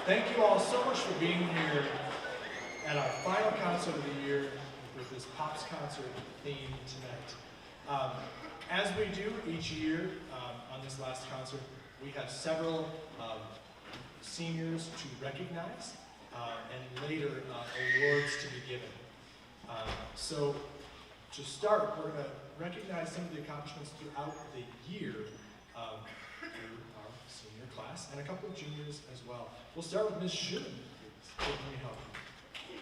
Thank you all so much for being here at our final concert of the year with this Pops concert theme tonight. As we do each year on this last concert, we have several seniors to recognize and later awards to be given. So to start, we're going to recognize some of the accomplishments throughout the year through our senior class and a couple of juniors as well. We'll start with Ms. Shun. Let me help you.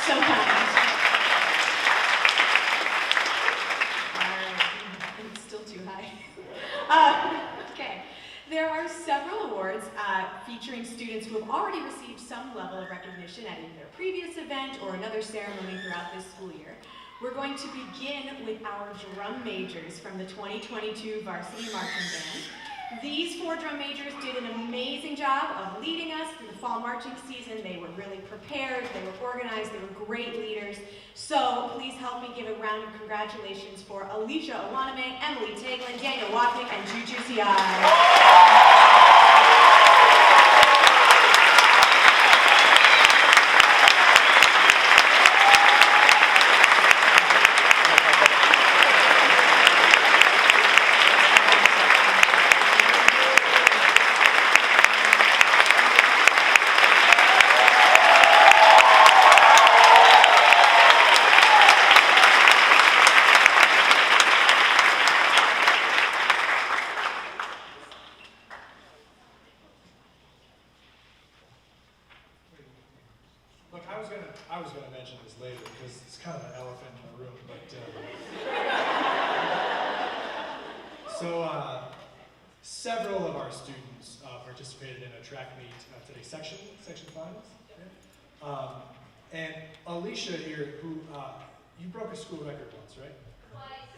So kind. It's still too high. Okay. There are several awards featuring students who have already received some level of recognition at either their previous event or another ceremony throughout this school year. We're going to begin with our drum majors from the 2022 Varsity Marching Band. These 4 drum majors did an amazing job of leading us through the fall marching season. They were really prepared, they were organized, they were great leaders. So please help me give a round of congratulations for Alicia Owaname, Emily Taglin, Daniel Wapnick, and Juju Ci. Look, I was gonna mention this later because it's kind of an elephant in the room, but several of our students participated in a track meet today, section finals. Yeah. And Alicia here, who you broke a school record once, right?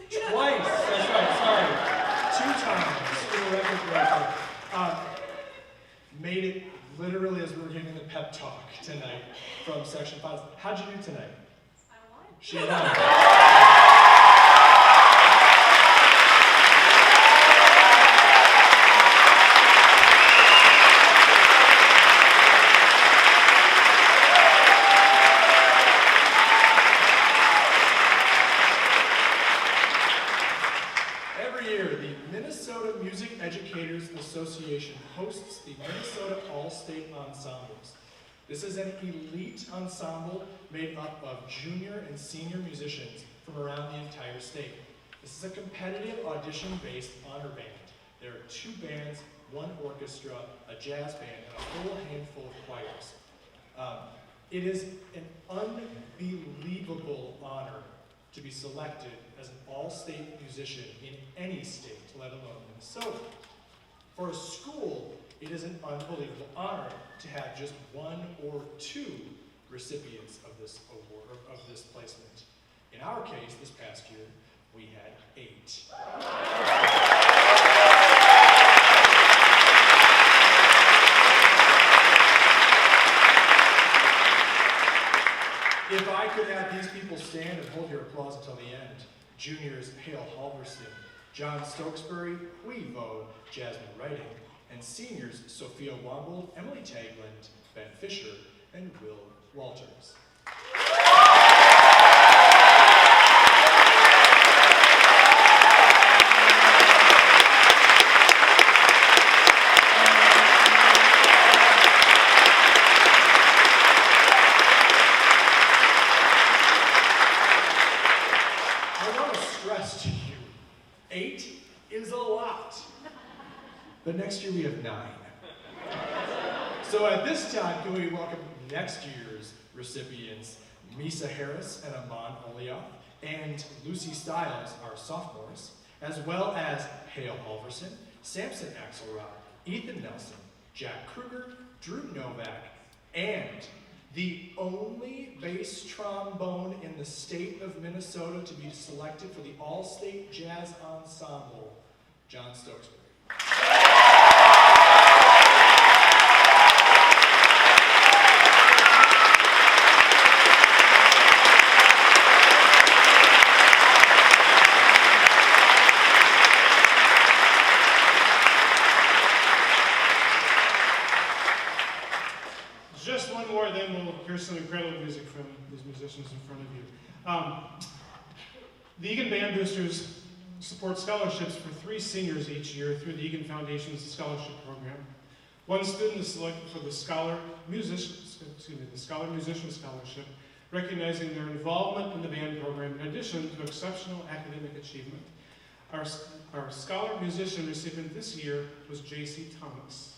Twice. That's right. Sorry, 2 times school record. Made it literally as we were giving the pep talk tonight from section finals. How'd you do tonight? I won. She won. Every year, the Minnesota Music Educators Association hosts the Minnesota All-State Ensembles. This is an elite ensemble made up of junior and senior musicians from around the entire state. This is a competitive audition-based honor band. There are 2 bands, 1 orchestra, a jazz band, and a whole handful of choirs. It is an unbelievable honor to be selected as an all-state musician in any state, let alone Minnesota. For a school, it is an unbelievable honor to have just 1 or 2 recipients of this award, of this placement. In our case, this past year, we had 8. If I could have these people stand and hold your applause until the end. Juniors Hale Halverson, John Stokesbury, Hui Vo, Jasmine Writing, and seniors Sophia Wombold, Emily Tagland, Ben Fisher, and Will Walters. I want to stress to you, 8 is a lot. But next year we have 9. So at this time, can we welcome next year's recipients, Misa Harris and Aman Olioff, and Lucy Stiles, our sophomores, as well as Hale Halverson, Samson Axelrod, Ethan Nelson, Jack Kruger, Drew Novak, and the only bass trombone in the state of Minnesota to be selected for the All-State Jazz Ensemble, John Stokesbury. just one more, then we'll hear some incredible music from these musicians in front of you. The Egan Band Boosters support scholarships for 3 seniors each year through the Egan Foundation's scholarship program. One student is selected for the Scholar Musician Scholarship, recognizing their involvement in the band program in addition to exceptional academic achievement. Our Scholar Musician recipient this year was J.C. Thomas.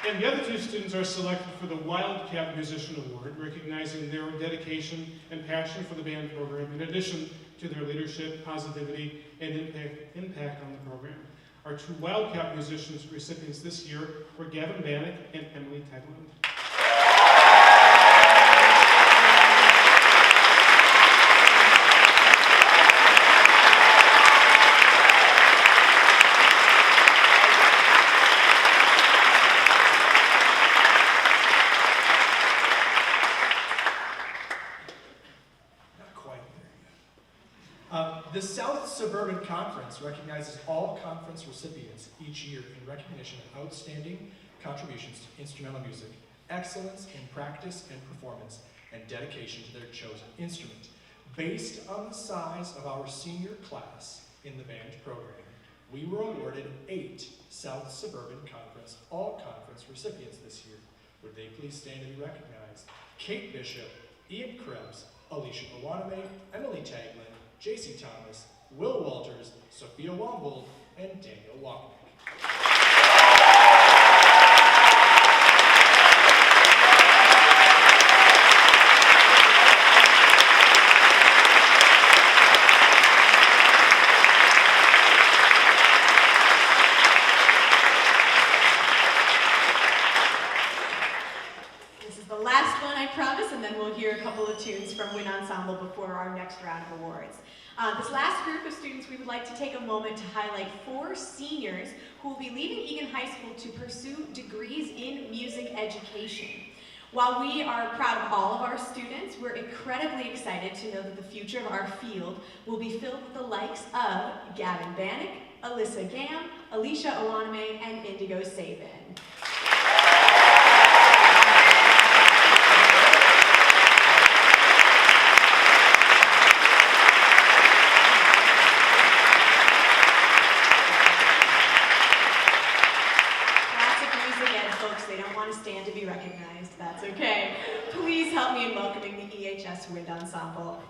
And the other 2 students are selected for the Wildcat Musician Award, recognizing their dedication and passion for the band program, in addition to their leadership, positivity, and impact on the program. Our 2 Wildcat Musicians recipients this year were Gavin Bannock and Emily Tegland. The South Suburban Conference recognizes all conference recipients each year in recognition of outstanding contributions to instrumental music, excellence in practice and performance, and dedication to their chosen instrument. Based on the size of our senior class in the band program, we were awarded 8 South Suburban Conference all-conference recipients this year. Would they please stand to be recognized? Kate Bishop, Ian Krebs, Alicia Iwaname, Emily Taglin, J.C. Thomas, Will Walters, Sophia Wombold, and Daniel Walker. This is the last one, I promise, and then we'll hear a couple of tunes from Wind Ensemble before our next round of awards. This last group of students, we would like to take a moment to highlight 4 seniors who will be leaving Egan High School to pursue degrees in music education. While we are proud of all of our students, we're incredibly excited to know that the future of our field will be filled with the likes of Gavin Bannock, Alyssa Gam, Alicia Iwaname, and Indigo Sabin. Stand to be recognized, that's okay. Please help me in welcoming the EHS Wind Ensemble.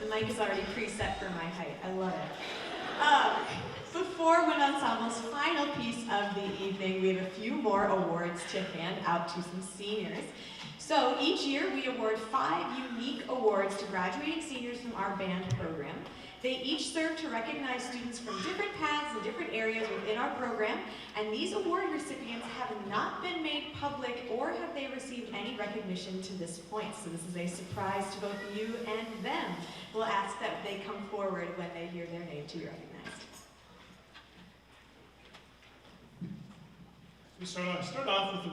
The mic is already preset for my height. I love it. Before Wind Ensemble's final piece of the evening, we have a few more awards to hand out to some seniors. So each year we award 5 unique awards to graduating seniors from our band program. They each serve to recognize students from different paths and different areas within our program, and these award recipients have not been made public or have they received any recognition to this point. So this is a surprise to both you and them. We'll ask that they come forward when they hear their name to be recognized. We start off with the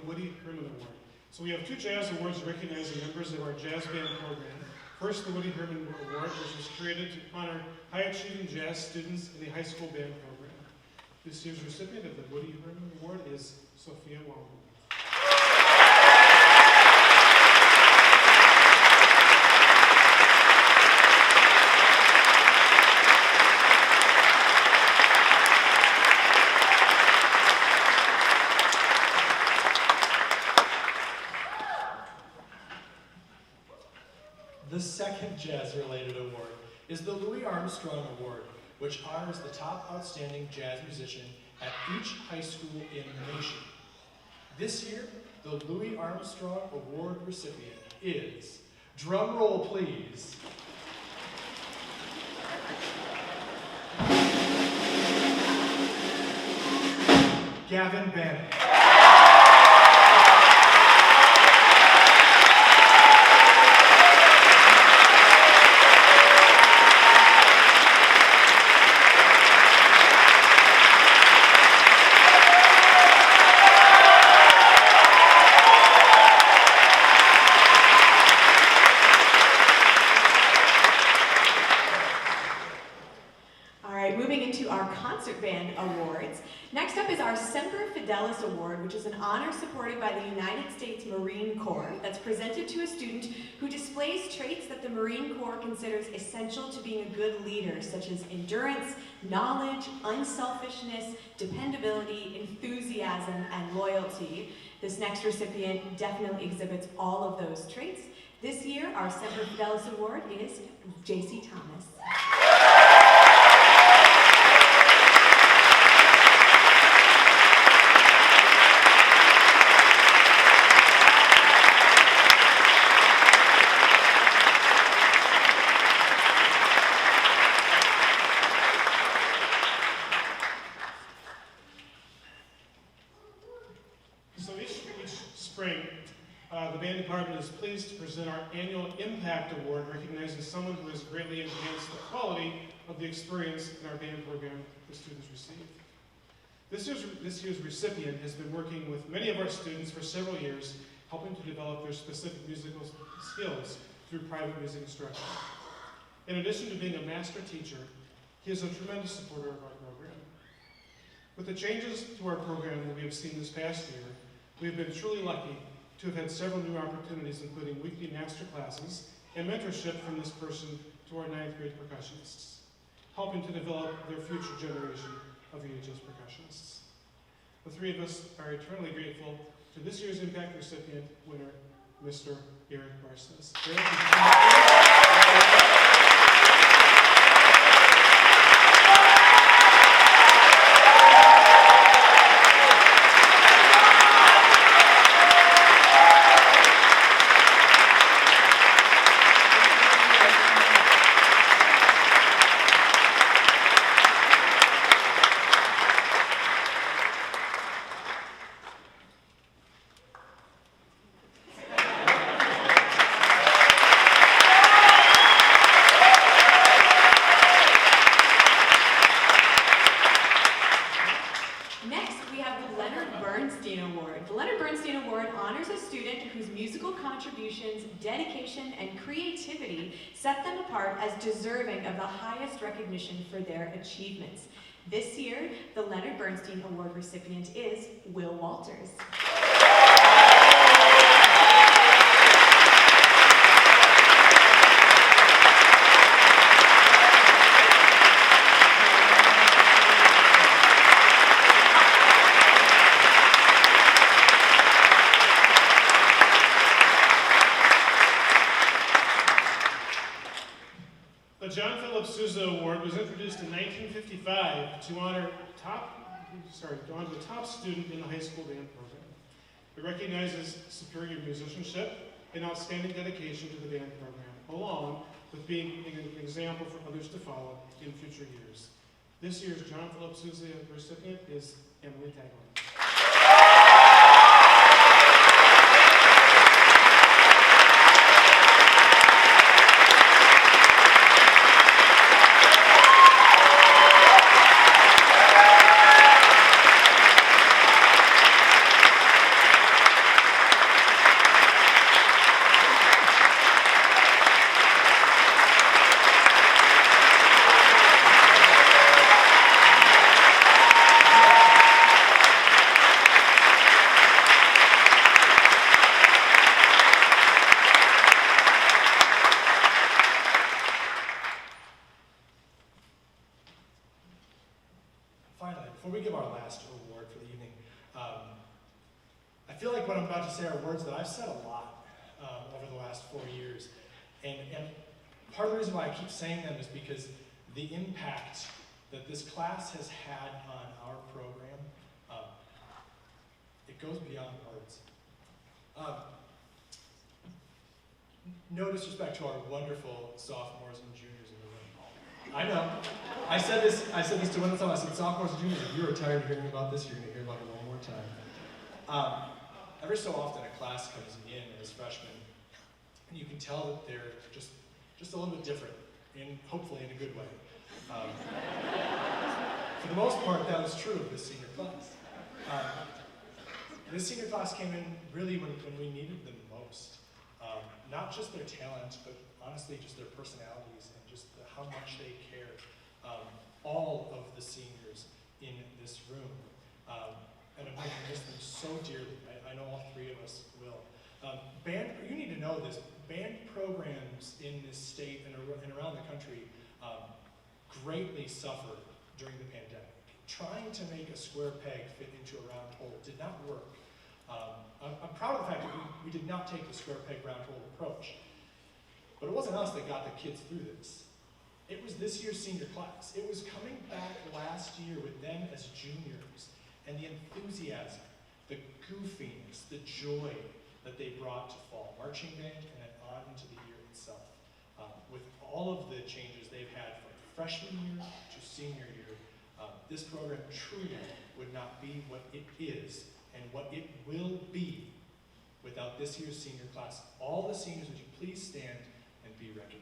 Woody Herman Award. So we have 2 jazz awards recognizing members of our jazz band program. First, the Woody Herman Award, which was created to honor high-achieving jazz students in the high school band program. This year's recipient of the Woody Herman Award is Sophia Wong. The second jazz-related award is the Louis Armstrong Award, which honors the top outstanding jazz musician at each high school in the nation. This year, the Louis Armstrong Award recipient is, drum roll please, Gavin Bannon. Band Awards. Next up is our Semper Fidelis Award, which is an honor supported by the United States Marine Corps that's presented to a student who displays traits that the Marine Corps considers essential to being a good leader, such as endurance, knowledge, unselfishness, dependability, enthusiasm, and loyalty. This next recipient definitely exhibits all of those traits. This year, our Semper Fidelis Award is J.C. Thomas. The band department is pleased to present our annual Impact Award, recognizing someone who has greatly enhanced the quality of the experience in our band program the students receive. This year's recipient has been working with many of our students for several years, helping to develop their specific musical skills through private music instruction. In addition to being a master teacher, he is a tremendous supporter of our program. With the changes to our program that we have seen this past year, we have been truly lucky to have had several new opportunities, including weekly master classes and mentorship from this person to our 9th grade percussionists, helping to develop their future generation of EHS percussionists. The 3 of us are eternally grateful to this year's Impact recipient winner, Mr. Eric Barsnes. Dedication and creativity set them apart as deserving of the highest recognition for their achievements. This year, the Leonard Bernstein Award recipient is Will Walters. Philip Sousa Award was introduced in 1955 to honor the top student in the high school band program. It recognizes superior musicianship and outstanding dedication to the band program, along with being an example for others to follow in future years. This year's John Philip Sousa recipient is Emily Tagline. Finally, before we give our last award for the evening, I feel like what I'm about to say are words that I've said a lot over the last 4 years. And part of the reason why I keep saying them is because the impact that this class has had on our program, it goes beyond words. No disrespect to our wonderful sophomores and juniors in the room. I know. I said this to one of them. I said, sophomores and juniors, if you're tired of hearing about this, you're going to hear about it one more time. Every so often, a class comes in as freshmen, and you can tell that they're just a little bit different, hopefully in a good way. For the most part, that was true of this senior class. This senior class came in really when we needed them most. Not just their talent, but honestly just their personalities and just how much they care. All of the seniors in this room. And I'm going to miss them so dearly. I know all three of us will. You need to know this. Band programs in this state and around the country greatly suffered during the pandemic. Trying to make a square peg fit into a round hole did not work. I'm proud of the fact that we did not take the square peg round hole approach. But it wasn't us that got the kids through this. It was this year's senior class. It was coming back last year with them as juniors, and the enthusiasm, the goofiness, the joy that they brought to fall marching band and then on into the year itself. With all of the changes they've had from freshman year to senior year, this program truly would not be what it is and what it will be without this year's senior class. All the seniors, would you please stand and be recognized?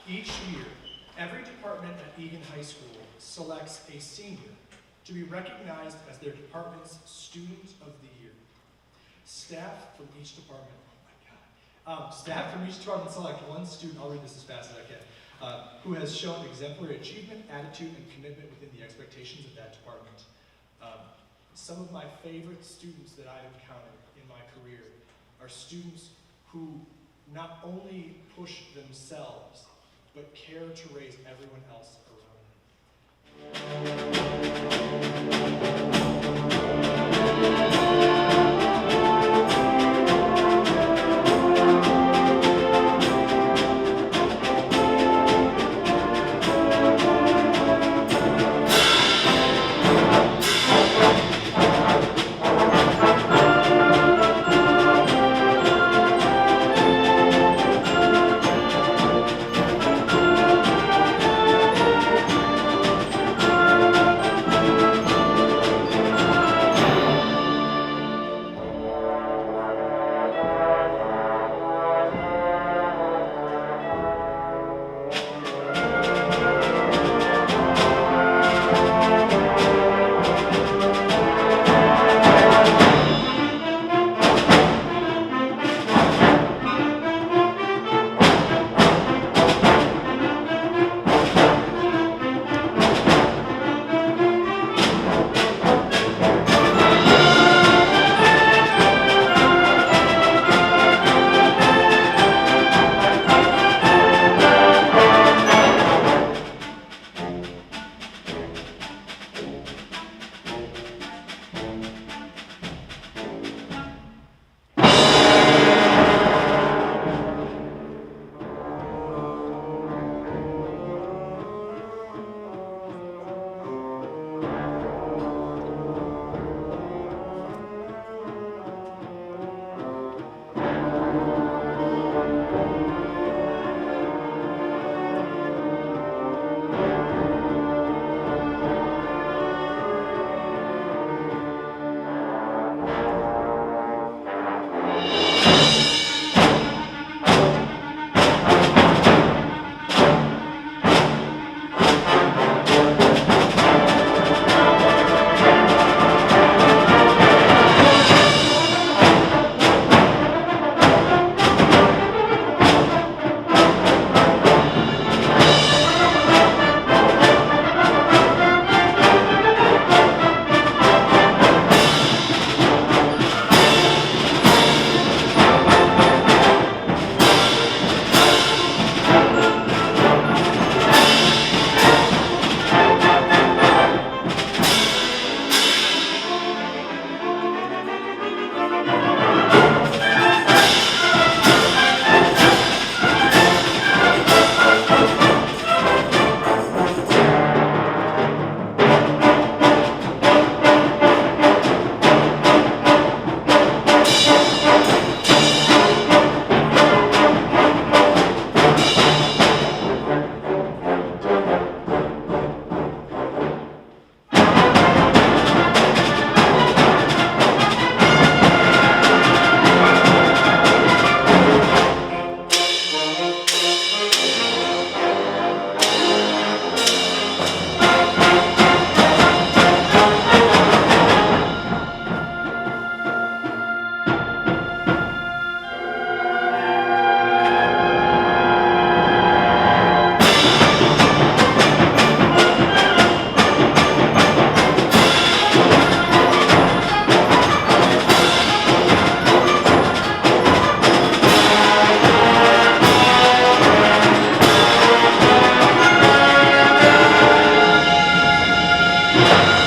Each year, every department at Egan High School selects a senior to be recognized as their department's Student of the Year. Staff from each department, staff from each department select one student, I'll read this as fast as I can, who has shown exemplary achievement, attitude, and commitment within the expectations of that department. Some of my favorite students that I've encountered in my career are students who not only push themselves, but care to raise everyone else around them. Thank you.